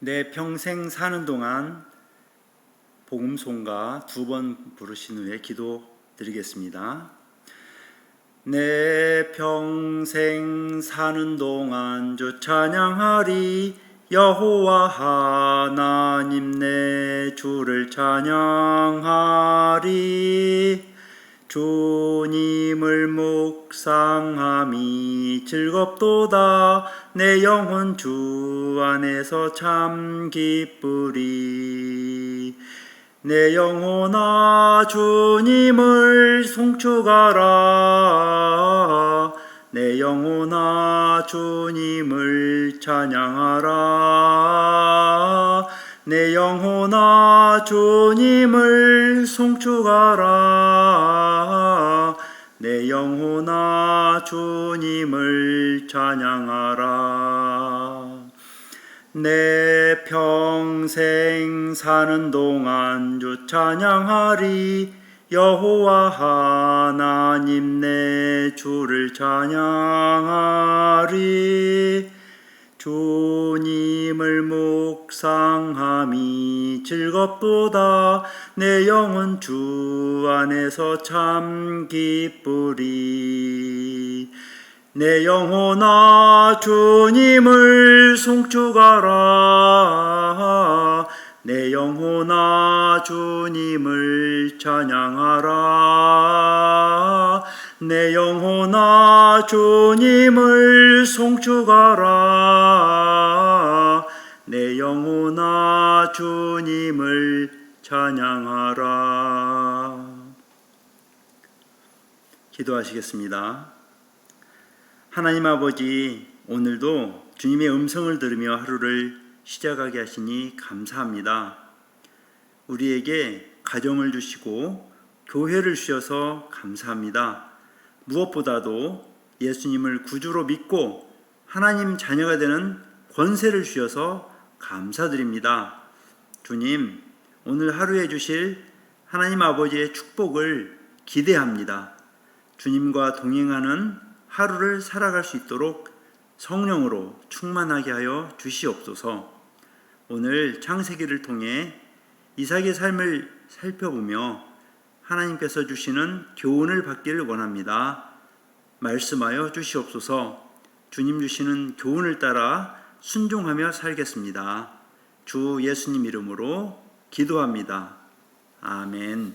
내 평생 사는 동안 복음송가 2번 부르신 후에 기도 드리겠습니다. 내 평생 사는 동안 주 찬양하리. 여호와 하나님 내 주를 찬양하리. 주님을 묵상함이 즐겁도다. 내 영혼 주 안에서 참 기쁘리. 내 영혼아 주님을 송축하라. 내 영혼아 주님을 찬양하라. 내 영혼아 주님을 송축하라. 내 영혼아 주님을 찬양하라. 내 평생 사는 동안 주 찬양하리. 여호와 하나님 내 주를 찬양하리. 주님을 묵상함이 즐겁도다. 내 영혼 주 안에서 참 기쁘리. 내 영혼아 주님을 송축하라. 내 영혼아 주님을 찬양하라. 내 영혼아 주님을 송축하라. 내 영혼아 주님을 찬양하라. 기도하시겠습니다. 하나님 아버지, 오늘도 주님의 음성을 들으며 하루를 시작하게 하시니 감사합니다. 우리에게 가정을 주시고 교회를 주셔서 감사합니다. 무엇보다도 예수님을 구주로 믿고 하나님 자녀가 되는 권세를 주셔서 감사드립니다. 주님, 오늘 하루에 주실 하나님 아버지의 축복을 기대합니다. 주님과 동행하는 하루를 살아갈 수 있도록 성령으로 충만하게 하여 주시옵소서. 오늘 창세기를 통해 이삭의 삶을 살펴보며 하나님께서 주시는 교훈을 받기를 원합니다. 말씀하여 주시옵소서. 주님 주시는 교훈을 따라 순종하며 살겠습니다. 주 예수님 이름으로 기도합니다. 아멘.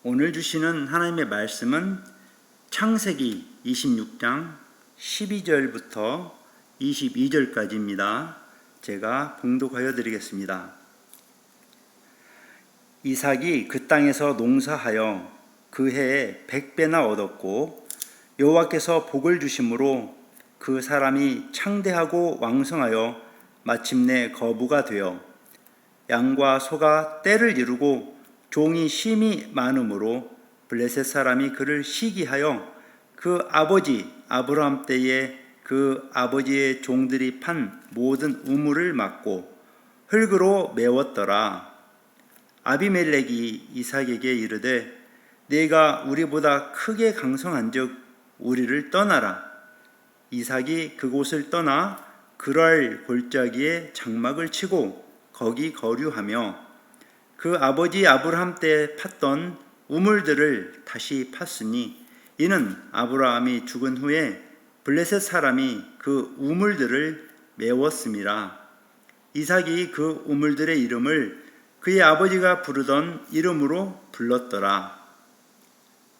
오늘 주시는 하나님의 말씀은 창세기 26장 12절부터 22절까지입니다. 제가 봉독하여 드리겠습니다. 이삭이 그 땅에서 농사하여 그 해에 100배나 얻었고 여호와께서 복을 주심으로 그 사람이 창대하고 왕성하여 마침내 거부가 되어 양과 소가 떼를 이루고 종이 심히 많으므로 블레셋 사람이 그를 시기하여 그 아버지 아브라함 때에 그 아버지의 종들이 판 모든 우물을 막고 흙으로 메웠더라. 아비멜렉이 이삭에게 이르되 네가 우리보다 크게 강성한즉 우리를 떠나라. 이삭이 그곳을 떠나 그랄 골짜기에 장막을 치고 거기 거류하며 그 아버지 아브라함 때 팠던 우물들을 다시 팠으니 이는 아브라함이 죽은 후에 블레셋 사람이 그 우물들을 메웠음이라. 이삭이 그 우물들의 이름을 그의 아버지가 부르던 이름으로 불렀더라.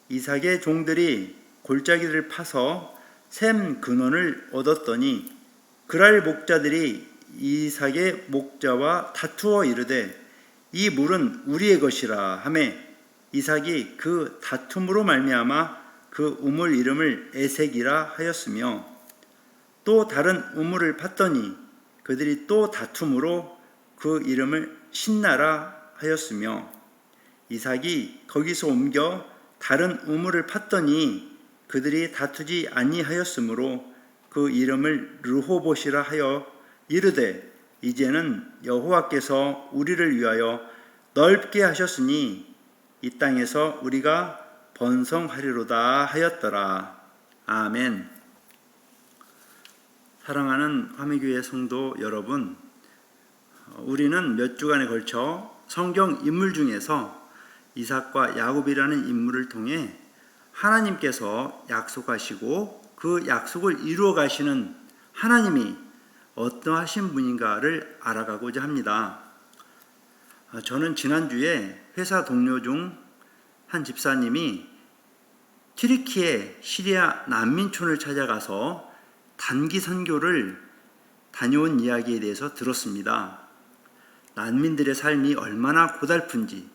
이삭의 종들이 골짜기를 파서 샘 근원을 얻었더니 그랄 목자들이 이삭의 목자와 다투어 이르되 이 물은 우리의 것이라 하매 이삭이 그 다툼으로 말미암아 그 우물 이름을 에색이라 하였으며 또 다른 우물을 팠더니 그들이 또 다툼으로 그 이름을 신나라 하였으며 이삭이 거기서 옮겨 다른 우물을 팠더니 그들이 다투지 아니하였으므로 그 이름을 르호봇이라 하여 이르되 이제는 여호와께서 우리를 위하여 넓게 하셨으니 이 땅에서 우리가 번성하리로다 하였더라. 아멘. 사랑하는 화미교회 성도 여러분, 우리는 몇 주간에 걸쳐 성경 인물 중에서 이삭과 야곱이라는 인물을 통해 하나님께서 약속하시고 그 약속을 이루어 가시는 하나님이 어떠하신 분인가를 알아가고자 합니다. 저는 지난주에 회사 동료 중 한 집사님이 튀르키예 시리아 난민촌을 찾아가서 단기 선교를 다녀온 이야기에 대해서 들었습니다. 난민들의 삶이 얼마나 고달픈지,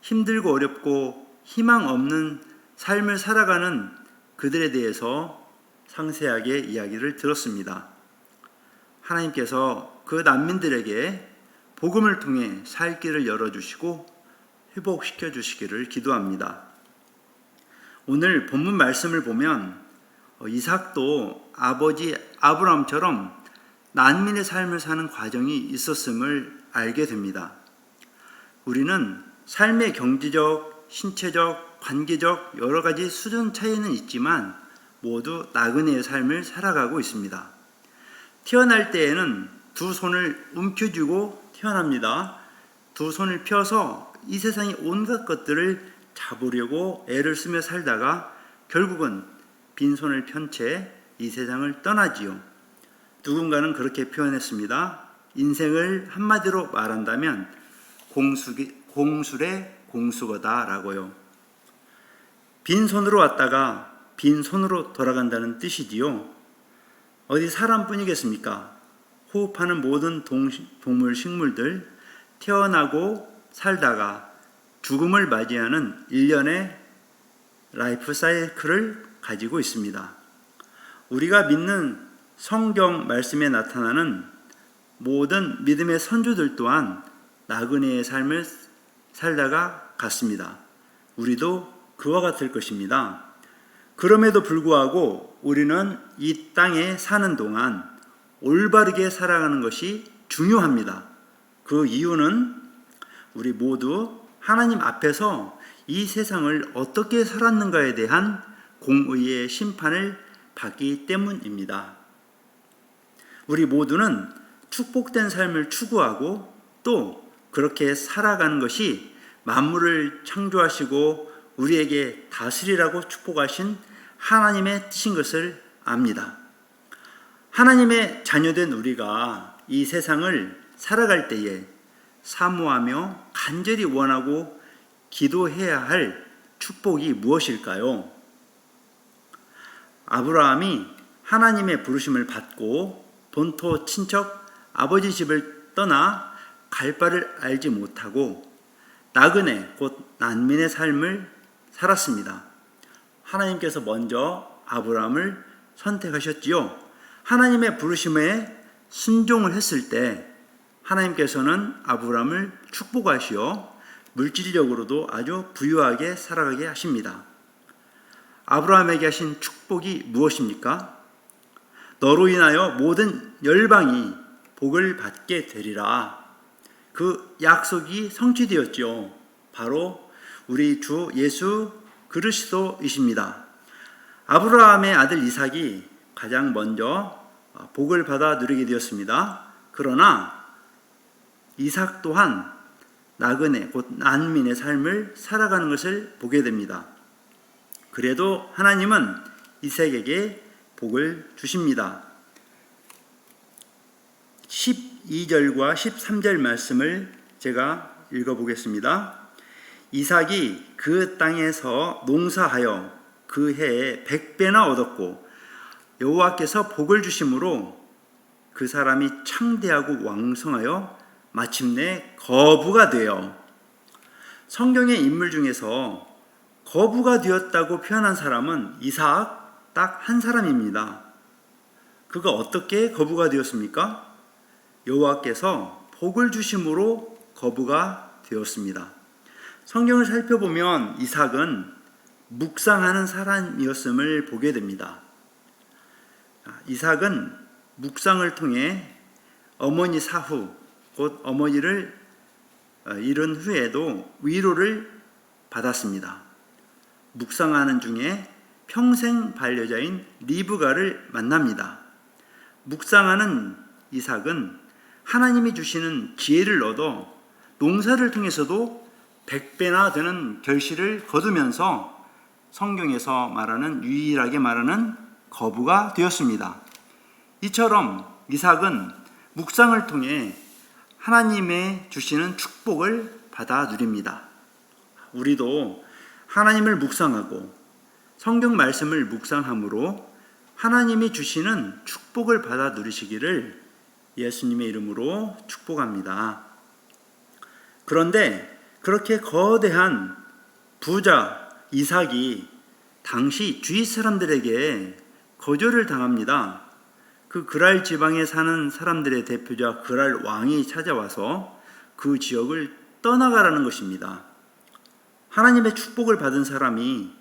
힘들고 어렵고 희망 없는 삶을 살아가는 그들에 대해서 상세하게 이야기를 들었습니다. 하나님께서 그 난민들에게 복음을 통해 살 길을 열어주시고 회복시켜 주시기를 기도합니다. 오늘 본문 말씀을 보면 이삭도 아버지 아브라함처럼 난민의 삶을 사는 과정이 있었음을 알게 됩니다. 우리는 삶의 경제적, 신체적, 관계적 여러 가지 수준 차이는 있지만 모두 나그네의 삶을 살아가고 있습니다. 태어날 때에는 두 손을 움켜쥐고 태어납니다. 두 손을 펴서 이 세상의 온갖 것들을 잡으려고 애를 쓰며 살다가 결국은 빈손을 편 채 이 세상을 떠나지요. 누군가는 그렇게 표현했습니다. 인생을 한마디로 말한다면 공술의 공수거다라고요. 빈손으로 왔다가 빈손으로 돌아간다는 뜻이지요. 어디 사람뿐이겠습니까? 호흡하는 모든 동물, 식물들, 태어나고 살다가 죽음을 맞이하는 일련의 라이프 사이클을 가지고 있습니다. 우리가 믿는 성경 말씀에 나타나는 모든 믿음의 선조들 또한 나그네의 삶을 살다가 갔습니다. 우리도 그와 같을 것입니다. 그럼에도 불구하고 우리는 이 땅에 사는 동안 올바르게 살아가는 것이 중요합니다. 그 이유는 우리 모두 하나님 앞에서 이 세상을 어떻게 살았는가에 대한 공의의 심판을 받기 때문입니다. 우리 모두는 축복된 삶을 추구하고 또 그렇게 살아가는 것이 만물을 창조하시고 우리에게 다스리라고 축복하신 하나님의 뜻인 것을 압니다. 하나님의 자녀된 우리가 이 세상을 살아갈 때에 사모하며 간절히 원하고 기도해야 할 축복이 무엇일까요? 아브라함이 하나님의 부르심을 받고 본토 친척 아버지 집을 떠나 갈 바를 알지 못하고 나그네 곧 난민의 삶을 살았습니다. 하나님께서 먼저 아브라함을 선택하셨지요. 하나님의 부르심에 순종을 했을 때 하나님께서는 아브라함을 축복하시어 물질적으로도 아주 부유하게 살아가게 하십니다. 아브라함에게 하신 축복이 무엇입니까? 너로 인하여 모든 열방이 복을 받게 되리라. 그 약속이 성취되었지요. 바로 우리 주 예수 그리스도이십니다. 아브라함의 아들 이삭이 가장 먼저 복을 받아 누리게 되었습니다. 그러나 이삭 또한 나그네 곧 난민의 삶을 살아가는 것을 보게 됩니다. 그래도 하나님은 이삭에게 복을 주십니다. 12절과 13절 말씀을 제가 읽어보겠습니다. 이삭이 그 땅에서 농사하여 그 해에 100배나 얻었고 여호와께서 복을 주심으로 그 사람이 창대하고 왕성하여 마침내 거부가 되어, 성경의 인물 중에서 거부가 되었다고 표현한 사람은 이삭 딱 한 사람입니다. 그가 어떻게 거부가 되었습니까? 여호와께서 복을 주심으로 거부가 되었습니다. 성경을 살펴보면 이삭은 묵상하는 사람이었음을 보게 됩니다. 이삭은 묵상을 통해 어머니 사후 곧 어머니를 잃은 후에도 위로를 받았습니다. 묵상하는 중에 평생 반려자인 리브가를 만납니다. 묵상하는 이삭은 하나님이 주시는 지혜를 얻어 농사를 통해서도 100배나 되는 결실을 거두면서 성경에서 유일하게 말하는 거부가 되었습니다. 이처럼 이삭은 묵상을 통해 하나님의 주시는 축복을 받아 누립니다. 우리도 하나님을 묵상하고 성경 말씀을 묵상함으로 하나님이 주시는 축복을 받아 누리시기를 예수님의 이름으로 축복합니다. 그런데 그렇게 거대한 부자 이삭이 당시 주위 사람들에게 거절을 당합니다. 그 그랄 지방에 사는 사람들의 대표자 그랄 왕이 찾아와서 그 지역을 떠나가라는 것입니다. 하나님의 축복을 받은 사람이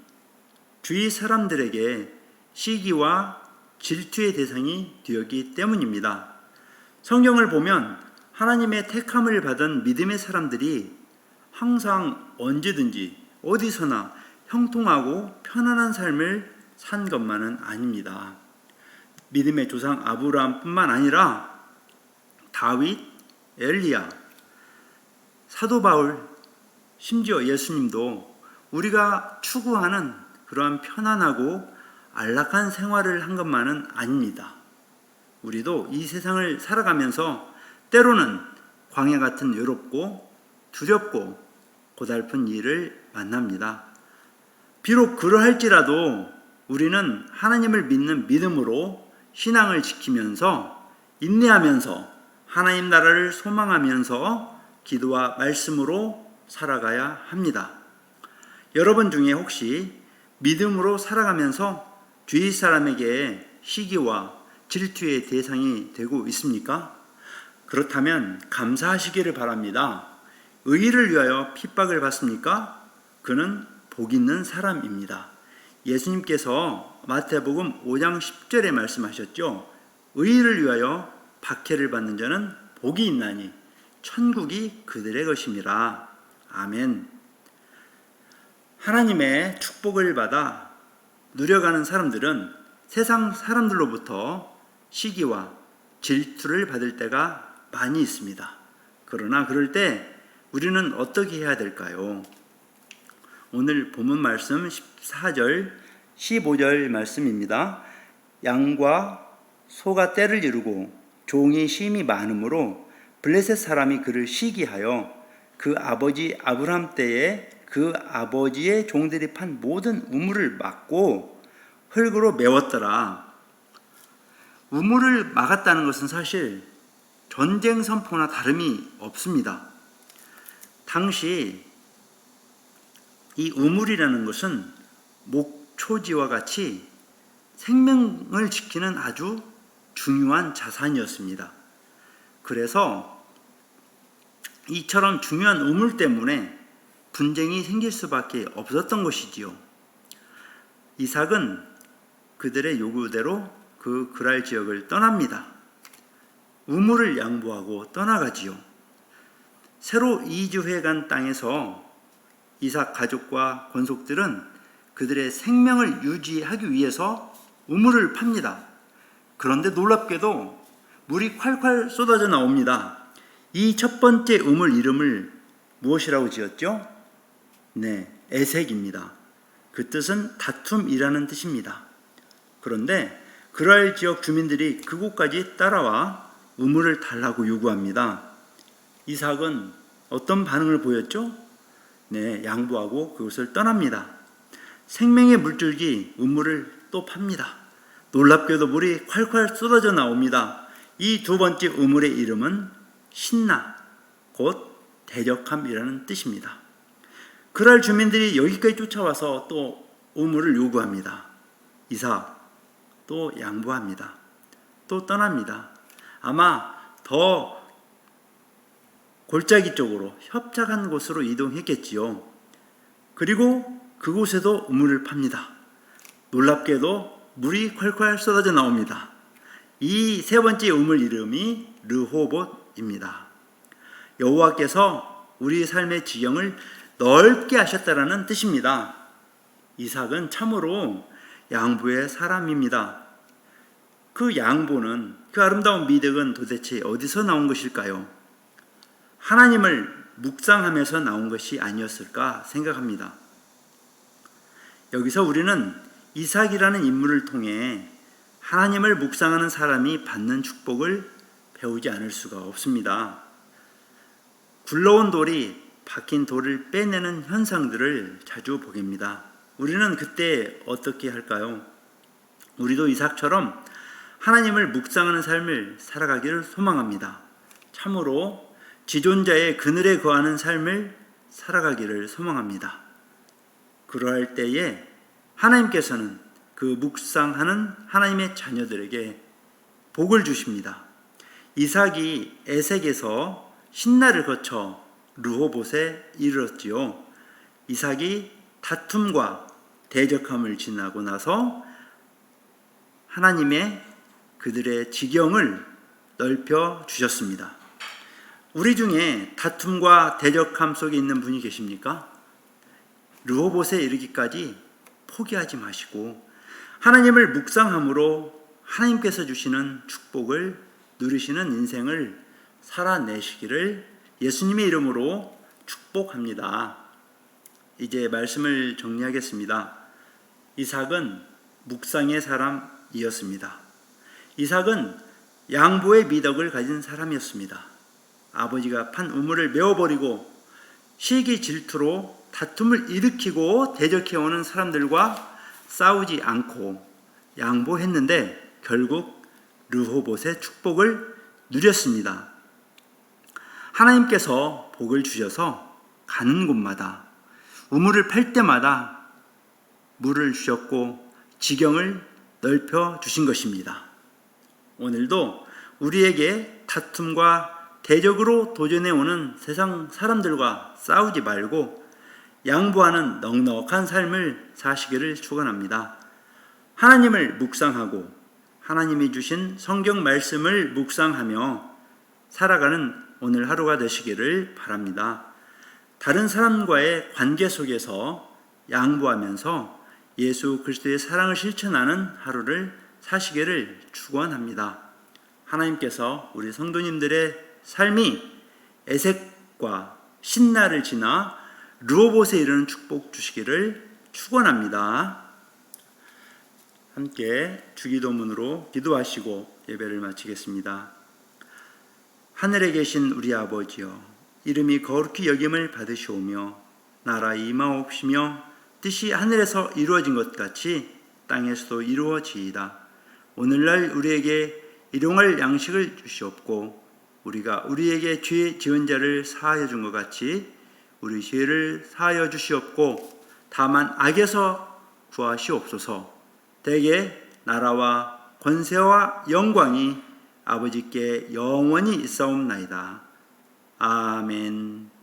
주위 사람들에게 시기와 질투의 대상이 되었기 때문입니다. 성경을 보면 하나님의 택함을 받은 믿음의 사람들이 항상 언제든지 어디서나 형통하고 편안한 삶을 산 것만은 아닙니다. 믿음의 조상 아브라함뿐만 아니라 다윗, 엘리야, 사도 바울, 심지어 예수님도 우리가 추구하는 그러한 편안하고 안락한 생활을 한 것만은 아닙니다. 우리도 이 세상을 살아가면서 때로는 광야 같은 외롭고 두렵고 고달픈 일을 만납니다. 비록 그러할지라도 우리는 하나님을 믿는 믿음으로 신앙을 지키면서 인내하면서 하나님 나라를 소망하면서 기도와 말씀으로 살아가야 합니다. 여러분 중에 혹시 믿음으로 살아가면서 주위 사람에게 시기와 질투의 대상이 되고 있습니까? 그렇다면 감사하시기를 바랍니다. 의의를 위하여 핍박을 받습니까? 그는 복 있는 사람입니다. 예수님께서 마태복음 5장 10절에 말씀하셨죠. 의의를 위하여 박해를 받는 자는 복이 있나니 천국이 그들의 것임이라. 아멘. 하나님의 축복을 받아 누려가는 사람들은 세상 사람들로부터 시기와 질투를 받을 때가 많이 있습니다. 그러나 그럴 때 우리는 어떻게 해야 될까요? 오늘 본문 말씀 14절, 15절 말씀입니다. 양과 소가 떼를 이루고 종이 쉼이 많으므로 블레셋 사람이 그를 시기하여 그 아버지 아브라함 때에 그 아버지의 종들이 판 모든 우물을 막고 흙으로 메웠더라. 우물을 막았다는 것은 사실 전쟁 선포나 다름이 없습니다. 당시 이 우물이라는 것은 목초지와 같이 생명을 지키는 아주 중요한 자산이었습니다. 그래서 이처럼 중요한 우물 때문에 분쟁이 생길 수밖에 없었던 것이지요. 이삭은 그들의 요구대로 그 그랄 지역을 떠납니다. 우물을 양보하고 떠나가지요. 새로 이주해간 땅에서 이삭 가족과 권속들은 그들의 생명을 유지하기 위해서 우물을 팝니다. 그런데 놀랍게도 물이 콸콸 쏟아져 나옵니다. 이 첫 번째 우물 이름을 무엇이라고 지었죠? 네, 에색입니다. 그 뜻은 다툼이라는 뜻입니다. 그런데 그랄 지역 주민들이 그곳까지 따라와 우물을 달라고 요구합니다. 이삭은 어떤 반응을 보였죠? 네, 양보하고 그곳을 떠납니다. 생명의 물줄기 우물을 또 팝니다. 놀랍게도 물이 콸콸 쏟아져 나옵니다. 이 두 번째 우물의 이름은 신나, 곧 대적함이라는 뜻입니다. 그랄 주민들이 여기까지 쫓아와서 또 우물을 요구합니다. 이삭 또 양보합니다. 또 떠납니다. 아마 더 골짜기 쪽으로 협착한 곳으로 이동했겠지요. 그리고 그곳에도 우물을 팝니다. 놀랍게도 물이 콸콸 쏟아져 나옵니다. 이 세 번째 우물 이름이 르호봇입니다. 여호와께서 우리 삶의 지경을 넓게 하셨다라는 뜻입니다. 이삭은 참으로 양보의 사람입니다. 그 양보는, 그 아름다운 미덕은 도대체 어디서 나온 것일까요? 하나님을 묵상하면서 나온 것이 아니었을까 생각합니다. 여기서 우리는 이삭이라는 인물을 통해 하나님을 묵상하는 사람이 받는 축복을 배우지 않을 수가 없습니다. 굴러온 돌이 박힌 돌을 빼내는 현상들을 자주 보게 됩니다. 우리는 그때 어떻게 할까요? 우리도 이삭처럼 하나님을 묵상하는 삶을 살아가기를 소망합니다. 참으로 지존자의 그늘에 거하는 삶을 살아가기를 소망합니다. 그러할 때에 하나님께서는 그 묵상하는 하나님의 자녀들에게 복을 주십니다. 이삭이 에색에서 신라를 거쳐 르호봇에 이르렀지요. 이삭이 다툼과 대적함을 지나고 나서 하나님의 그들의 지경을 넓혀 주셨습니다. 우리 중에 다툼과 대적함 속에 있는 분이 계십니까? 르호봇에 이르기까지 포기하지 마시고 하나님을 묵상함으로 하나님께서 주시는 축복을 누리시는 인생을 살아내시기를 예수님의 이름으로 축복합니다. 이제 말씀을 정리하겠습니다. 이삭은 묵상의 사람이었습니다. 이삭은 양보의 미덕을 가진 사람이었습니다. 아버지가 판 우물을 메워버리고 시기 질투로 다툼을 일으키고 대적해오는 사람들과 싸우지 않고 양보했는데 결국 르호봇의 축복을 누렸습니다. 하나님께서 복을 주셔서 가는 곳마다 우물을 팔 때마다 물을 주셨고 지경을 넓혀 주신 것입니다. 오늘도 우리에게 다툼과 대적으로 도전해오는 세상 사람들과 싸우지 말고 양보하는 넉넉한 삶을 사시기를 축원합니다. 하나님을 묵상하고 하나님이 주신 성경 말씀을 묵상하며 살아가는 오늘 하루가 되시기를 바랍니다. 다른 사람과의 관계 속에서 양보하면서 예수 그리스도의 사랑을 실천하는 하루를 사시기를 축원합니다. 하나님께서 우리 성도님들의 삶이 에색과 신라를 지나 르호봇에 이르는 축복 주시기를 축원합니다. 함께 주기도문으로 기도하시고 예배를 마치겠습니다. 하늘에 계신 우리 아버지여, 이름이 거룩히 여김을 받으시오며 나라 임하옵시며 뜻이 하늘에서 이루어진 것 같이 땅에서도 이루어지이다. 오늘날 우리에게 일용할 양식을 주시옵고 우리가 우리에게 죄 지은 자를 사하여 준 것 같이 우리 죄를 사하여 주시옵고 다만 악에서 구하시옵소서. 대개 나라와 권세와 영광이 아버지께 영원히 있사옵나이다. 아멘.